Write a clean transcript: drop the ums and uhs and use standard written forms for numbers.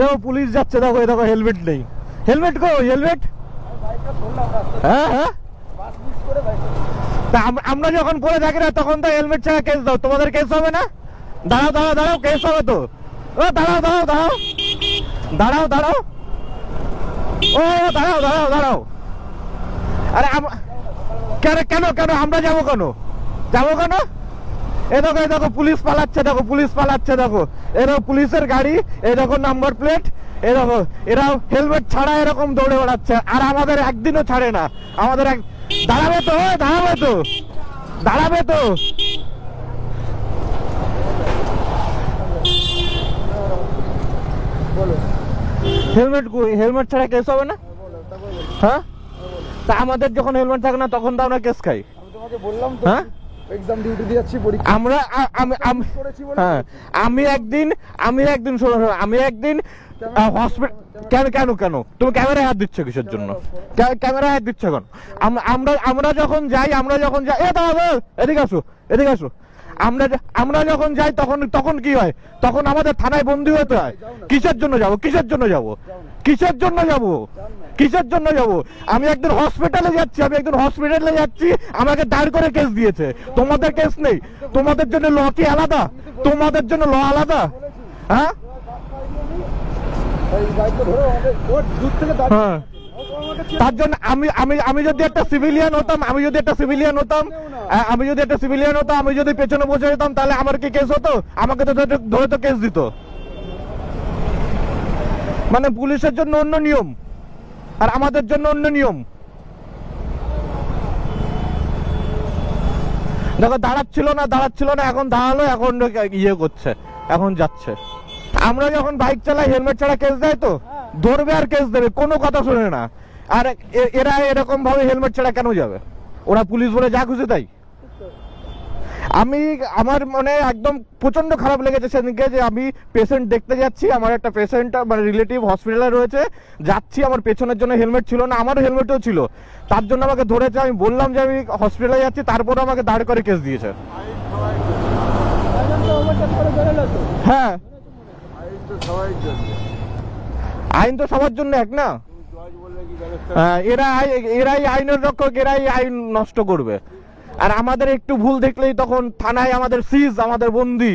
দেখো পুলিশ যাচ্ছে, দেখো দেখো হেলমেট নেই। হেলমেট কো হেলমেট? হ্যাঁ হ্যাঁ, তা আমরা যখন পরে থাকি না তখন তো হেলমেট ছাড়া কেস দাও, তোমাদের কেস হবে না? দাঁড়াও দাঁড়াও দাঁড়াও, কেস হবে তো। ও দাঁড়াও দাঁড়াও দাঁড়াও দাঁড়াও দাঁড়াও, ও দাঁড়াও দাঁড়াও দাঁড়াও। আরে কেন কেন কেন আমরা যাবো কেন? যাবো কেন? এ দেখো পুলিশ পালাচ্ছে, দেখো পুলিশ পালাচ্ছে, দেখো এরকম পুলিশের গাড়ি, এই দেখো নাম্বার প্লেট, এ দেখো এরা হেলমেট ছাড়া এরকম দৌড়ে বেড়াচ্ছে, আর আমাদের একদিনও ছাড়ে না। আমাদের দাঁড়াবে তো, দাঁড়াবে তো, দাঁড়াবে তো। হেলমেট হেলমেট ছাড়া কেস হবে না? হ্যাঁ, তা আমাদের যখন হেলমেট থাকে না তখন তো আমরা কেস খাই। হ্যাঁ, আমরা আমি একদিন হসপিটাল, কেন কেন কেন তুমি ক্যামেরায় হাত দিচ্ছ কিসের জন্য? ক্যামেরায় হাত দিচ্ছ কেন? আমরা যখন যাই এ দাদা এদিকে আসো, এদিকে আসো। আমরা যখন যাই তখন কি হয়? তখন আমাদের থানায় বন্দী হতে হয়। কিসের জন্য যাব? কিসের জন্য যাব? কিসের জন্য যাব? কিসের জন্য যাব? আমি একদিন হসপিটালে যাচ্ছি, আমাকে দাঁড় করে কেস দিয়েছে। তোমাদের কেস নেই? তোমাদের জন্য ল কি আলাদা? তোমাদের জন্য ল আলাদা? হ্যাঁ, তার জন্য আমি যদি একটা সিভিলিয়ান হতাম, আমি যদি একটা সিভিলিয়ান হতাম, আমি যদি পেছনে বসে যেতাম, তাহলে আমার কি কেস হতো? আমাকে তো ধরে তো কেস দিত। মানে পুলিশের জন্য অন্য নিয়ম আর আমাদের জন্য অন্য নিয়ম। দেখো দাঁড়াচ্ছিল না, এখন দাঁড়ালো, এখন ইয়ে করছে, এখন যাচ্ছে। আমরা যখন বাইক চালাই হেলমেট ছাড়া কেস দেয় তো, ধরবে আর কেস দেবে, কোনো কথা শুনে না। আর এরা এরকম ভাবে হেলমেট ছাড়া কেন যাবে? ওরা পুলিশ বলে যা খুশি তাই। আমার মনে একদম প্রচন্ড খারাপ লেগেছে সেদিনকে, যে আমি পেশেন্ট দেখতে যাচ্ছি, আমার একটা পেশেন্ট মানে রিলেটিভ হসপিটালে রয়েছে, যাচ্ছি, আমার পেছনের জন্য হেলমেট ছিল না, আমারও হেলমেটও ছিল, তার জন্য আমাকে ধরেছে। আমি বললাম যে আমি হসপিটালে যাচ্ছি, তারপরে আমাকে দাঁড় করে কেস দিয়েছে। হ্যাঁ, আইন তো সবার জন্য এক না। এরাই আইনের রক্ষক, এরাই আইন নষ্ট করবে। আর আমাদের একটু ভুল দেখলেই তখন থানায় আমাদের সিজ, আমাদের বন্দি।